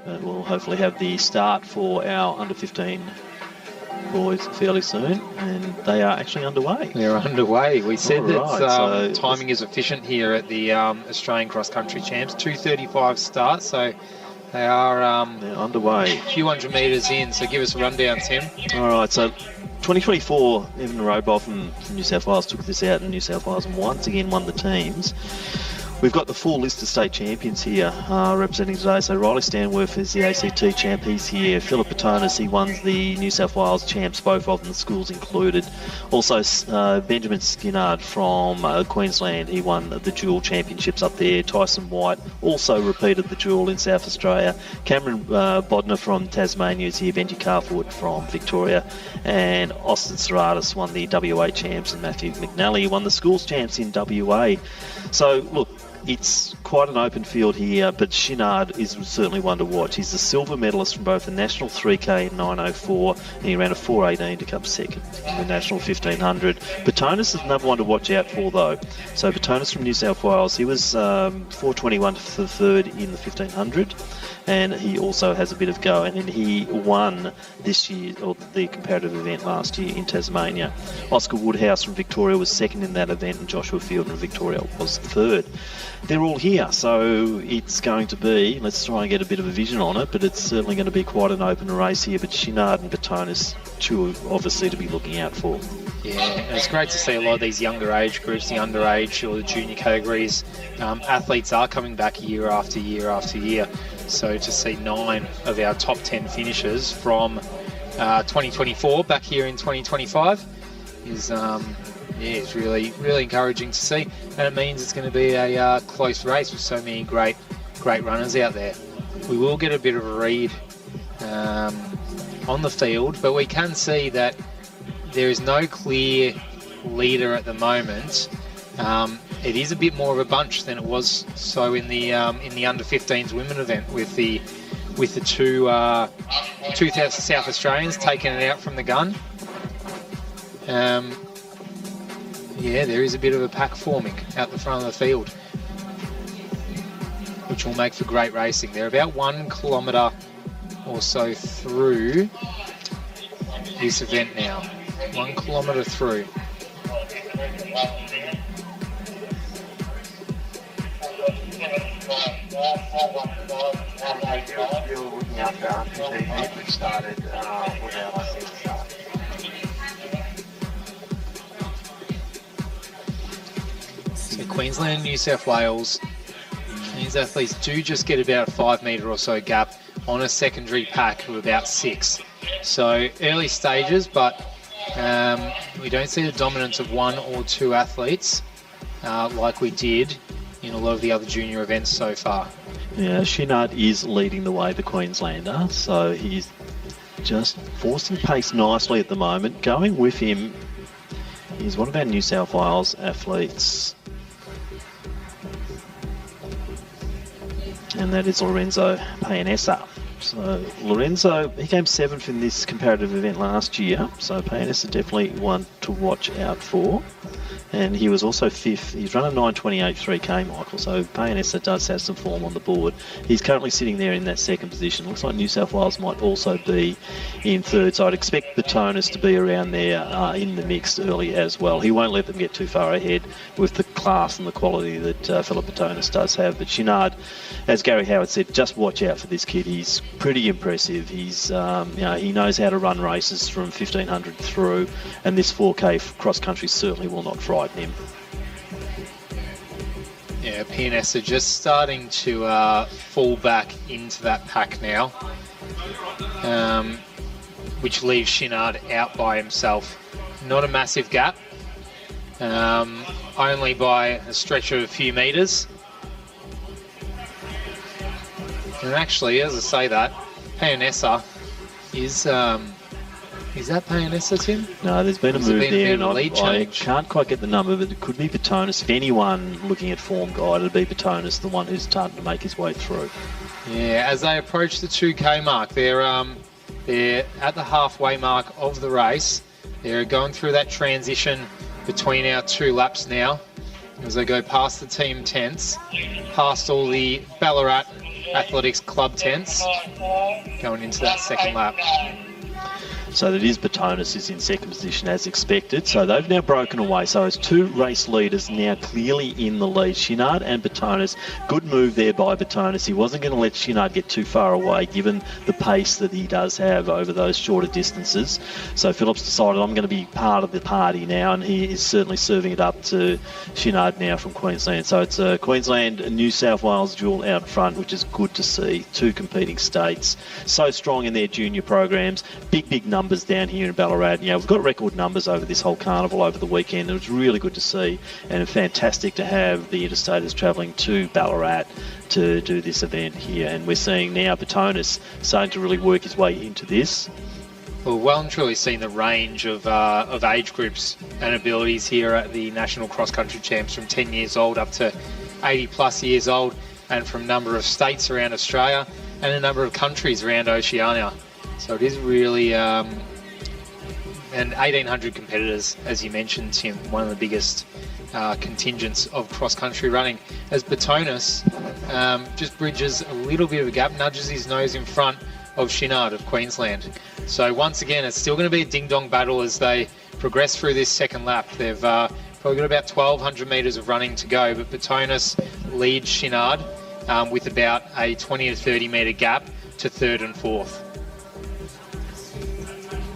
But we'll hopefully have the start for our under-15 boys fairly soon, and they are actually underway. They're underway. We said All that right, timing is efficient here at the Australian Cross Country Champs. 2:35 start, so they are they're underway. A few hundred metres in, so give us a rundown, Tim. All right, so 2024, Evan Roadball from New South Wales took this out in New South Wales and once again won the teams. We've got the full list of state champions here representing today. So Riley Stanworth is the ACT champ. He's here. Philip Patonis, he won the New South Wales champs, both of them, the schools included. Also, Benjamin Skinnard from Queensland. He won the duel championships up there. Tyson White also repeated the duel in South Australia. Cameron Bodner from Tasmania is here. Benji Carford from Victoria. And Austin Serratis won the WA champs. And Matthew McNally won the schools champs in WA. So, look, it's quite an open field here, but Shinard is certainly one to watch. He's the silver medalist from both the National 3K in 9:04, and he ran a 4:18 to come second in the National 1500. Patonis is another one to watch out for, though. So Patonis from New South Wales, he was 4:21 for the third in the 1500, and he also has a bit of go, and he won this year, or the comparative event last year in Tasmania. Oscar Woodhouse from Victoria was second in that event, and Joshua Field from Victoria was third. They're all here, so it's going to be, let's try and get a bit of a vision on it, but it's certainly going to be quite an open race here. But Shinard and Patonis, two obviously to be looking out for. Yeah, and it's great to see a lot of these younger age groups, the underage or the junior categories. Athletes are coming back year after year after year. So to see 9 of our top 10 finishers from 2024 back here in 2025 is it's really, really encouraging to see. And it means it's going to be a close race with so many great runners out there. We will get a bit of a read on the field, but we can see that there is no clear leader at the moment. It is a bit more of a bunch than it was so in the under 15s women event with the two South Australians taking it out from the gun. Yeah, there is a bit of a pack forming out the front of the field, which will make for great racing. They're about 1 kilometre or so through this event now. 1 kilometre through. So Queensland and New South Wales, these athletes do just get about a 5 metre or so gap on a secondary pack of about 6. So early stages, but we don't see the dominance of 1 or 2 athletes like we did in a lot of the other junior events so far. Yeah, Shinard is leading the way, the Queenslander, so he's just forcing pace nicely at the moment. Going with him is one of our New South Wales athletes, and that is Lorenzo Payanessa. So Lorenzo, he came 7th in this comparative event last year, so Payanessa definitely one to watch out for. And he was also 5th. He's run a 9:28 3K, Michael, so Payanessa does have some form on the board. He's currently sitting there in that second position. Looks like New South Wales might also be in third, so I'd expect Patonis to be around there in the mix early as well. He won't let them get too far ahead with the class and the quality that Philip Patonis does have. But Shinard, as Gary Howard said, just watch out for this kid. He's pretty impressive. He's he knows how to run races from 1500 through, and this 4K cross country certainly will not frighten him. Yeah, Payanessa just starting to fall back into that pack now, which leaves Shinard out by himself. Not a massive gap, only by a stretch of a few metres. And actually, as I say that, Payanessa is that Payanessa, Tim? No, there's been a move there, and I change? can't quite get the number, but it could be Patonis. If anyone looking at form guide, it'd be Patonis, the one who's starting to make his way through. Yeah, as they approach the 2K mark, they're at the halfway mark of the race. They're going through that transition between our 2 laps now, as they go past the team tents, past all the Ballarat Athletics club tents going into that second lap. So that is Batonis is in second position as expected. So they've now broken away. So it's two race leaders now clearly in the lead. Chinard and Batonis. Good move there by Batonis. He wasn't going to let Chinard get too far away given the pace that he does have over those shorter distances. So Phillips decided, I'm going to be part of the party now, and he is certainly serving it up to Chinard now from Queensland. So it's a Queensland and New South Wales duel out front, which is good to see. Two competing states. So strong in their junior programs. Big numbers down here in Ballarat. You know, we've got record numbers over this whole carnival over the weekend. It was really good to see, and fantastic to have the interstaters travelling to Ballarat to do this event here. And we're seeing now Batonis starting to really work his way into this. Well and truly seen the range of age groups and abilities here at the National Cross Country Champs, from 10 years old up to 80 plus years old, and from a number of states around Australia and a number of countries around Oceania. So it is really, and 1,800 competitors, as you mentioned, Tim, one of the biggest contingents of cross-country running, as Batonis just bridges a little bit of a gap, nudges his nose in front of Chinard of Queensland. So once again, it's still going to be a ding-dong battle as they progress through this second lap. They've probably got about 1,200 metres of running to go, but Batonis leads Chinard with about a 20 to 30 metre gap to third and fourth.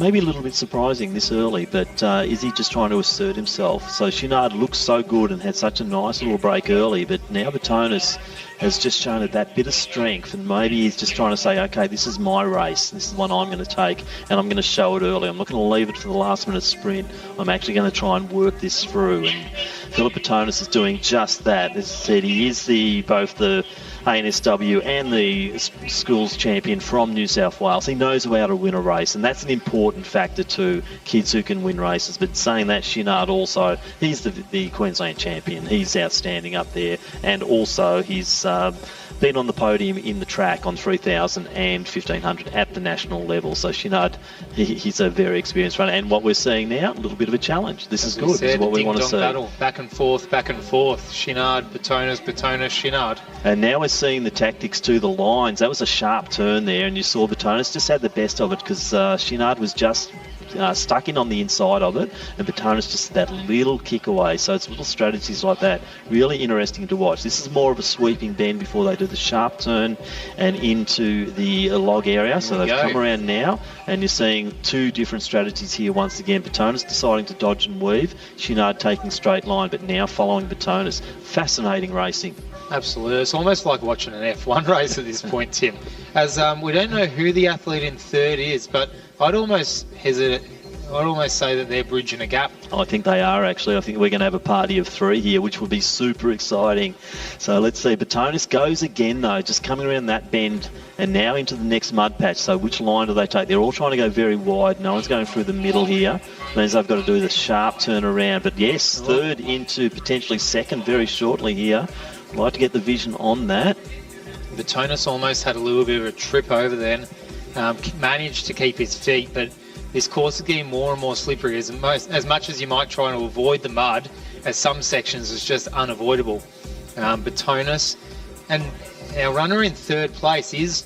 Maybe a little bit surprising this early, but is he just trying to assert himself? So Chinard looks so good and had such a nice little break early, but now Batonis has just shown it that bit of strength, and maybe he's just trying to say, okay, this is my race, this is the one I'm going to take, and I'm going to show it early. I'm not going to leave it for the last minute sprint. I'm actually going to try and work this through, and Philip Batonis is doing just that. As I said, he is both the ANSW and the schools champion from New South Wales. He knows how to win a race, and that's an important factor to kids who can win races. But saying that, Chinard also, he's the Queensland champion. He's outstanding up there, and also he's been on the podium in the track on 3,000 and 1,500 at the national level. So Chinard, he's a very experienced runner, and what we're seeing now, a little bit of a challenge. This is good. This is what we want to see. Battle, back and forth. Chinard, Batonis, Chinard. And now we're seeing the tactics to the lines. That was a sharp turn there, and you saw Batonis just had the best of it because Chinard was just stuck in on the inside of it, and Batonis just that little kick away. So it's little strategies like that, really interesting to watch. This is more of a sweeping bend before they do the sharp turn and into the log area. So they've come around now, and you're seeing two different strategies here once again. Batonis deciding to dodge and weave, Chinard taking straight line, but now following Batonis. Fascinating racing. Absolutely. It's almost like watching an F1 race at this point, Tim. As we don't know who the athlete in third is, but I'd almost say that they're bridging a gap. I think they are, actually. I think we're going to have a party of three here, which will be super exciting. So let's see. Batonis goes again, though, just coming around that bend and now into the next mud patch. So which line do they take? They're all trying to go very wide. No one's going through the middle here. Means they've got to do the sharp turn around. But yes, third into potentially second very shortly here. I'd like to get the vision on that. Batonis almost had a little bit of a trip over then. Managed to keep his feet, but this course is getting more and more slippery. As much as you might try to avoid the mud, at some sections it's just unavoidable. Batonis, and our runner in third place is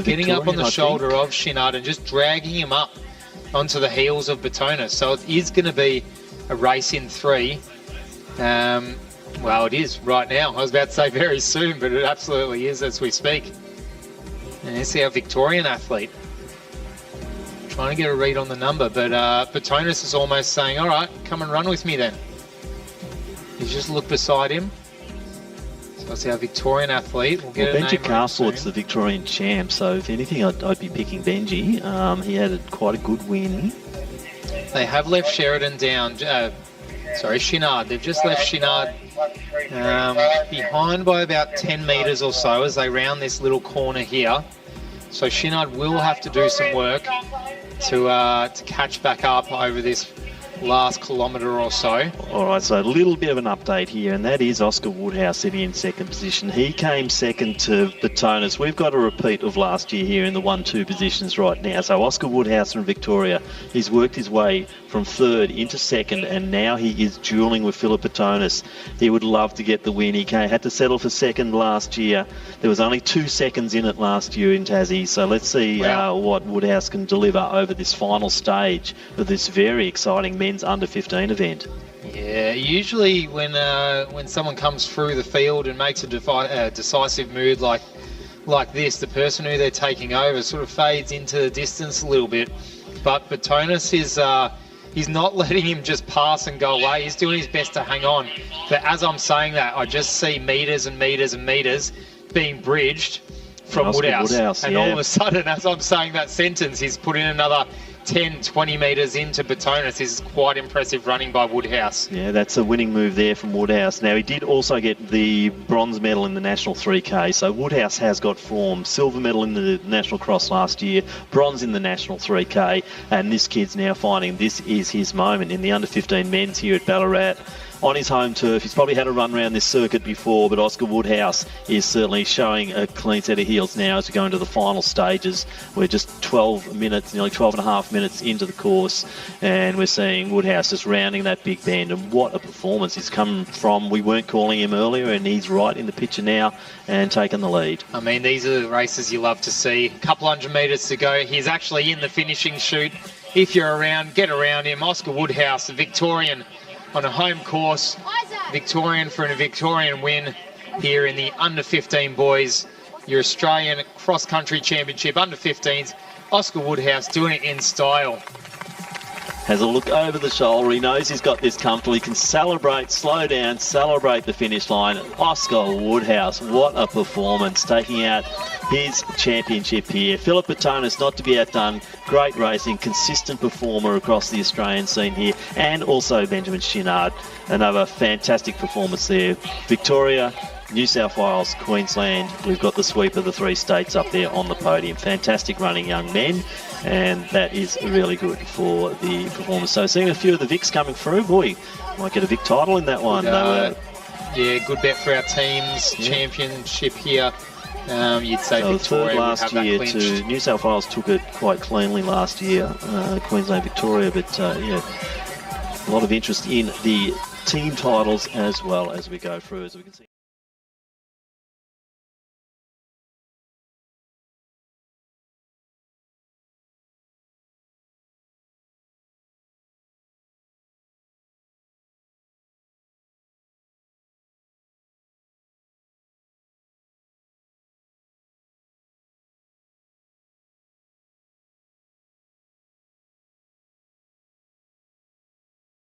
getting up on the shoulder of Chinard and just dragging him up onto the heels of Batonis. So it is going to be a race in three. Well, it is right now. I was about to say very soon, but it absolutely is as we speak. And here's our Victorian athlete trying to get a read on the number, but Batonis is almost saying, all right, come and run with me then. You just look beside him. So it's our Victorian athlete. We'll get Benji Castlewood's the Victorian champ, so if anything, I'd be picking Benji. He had quite a good win. They have left Sheridan down. Chinard. They've just left Chinard behind by about 10 metres or so as they round this little corner here. So Chinard will have to do some work to catch back up over this last kilometre or so. All right, so a little bit of an update here, and that is Oscar Woodhouse sitting in second position. He came second to Batonis. We've got a repeat of last year here in the 1-2 positions right now. So Oscar Woodhouse from Victoria, he's worked his way from third into second, and now he is duelling with Philip Batonis. He would love to get the win. He had to settle for second last year. There was only 2 seconds in it last year in Tassie, so let's see what Woodhouse can deliver over this final stage of this very exciting men's under-15 event. Yeah, usually when someone comes through the field and makes a decisive move like this, the person who they're taking over sort of fades into the distance a little bit. But Batonis is he's not letting him just pass and go away. He's doing his best to hang on. But as I'm saying that, I just see metres and metres and metres being bridged from Woodhouse. And all of a sudden, as I'm saying that sentence, he's put in another 10, 20 metres into Batonis. This is quite impressive running by Woodhouse. Yeah, that's a winning move there from Woodhouse. Now, he did also get the bronze medal in the National 3K, so Woodhouse has got form. Silver medal in the National Cross last year, bronze in the National 3K, and this kid's now finding this is his moment in the under-15 men's here at Ballarat. On his home turf. He's probably had a run around this circuit before, but Oscar Woodhouse is certainly showing a clean set of heels now as we go into the final stages. We're just 12 minutes, nearly 12 and a half minutes into the course, and we're seeing Woodhouse just rounding that big bend, and what a performance he's come from. We weren't calling him earlier, and he's right in the picture now and taking the lead. I mean, these are the races you love to see. A couple hundred metres to go. He's actually in the finishing chute. If you're around, get around him. Oscar Woodhouse, the Victorian, on a home course, Victorian for a Victorian win here in the under-15 boys, your Australian cross-country championship under-15s. Oscar Woodhouse doing it in style. Has a look over the shoulder. He knows he's got this comfortable. He can celebrate, slow down, celebrate the finish line. Oscar Woodhouse, what a performance, taking out his championship here. Philip Batonis, not to be outdone. Great racing, consistent performer across the Australian scene here. And also Benjamin Chinard, another fantastic performance there. Victoria, New South Wales, Queensland, we've got the sweep of the 3 states up there on the podium. Fantastic running young men, and that is really good for the performance. So seeing a few of the Vics coming through, boy, might get a Vic title in that one. Yeah, good bet for our team's championship here. You'd say so Victoria last year to New South Wales took it quite cleanly last year, Queensland, Victoria, but yeah, a lot of interest in the team titles as well as we go through, as we can see.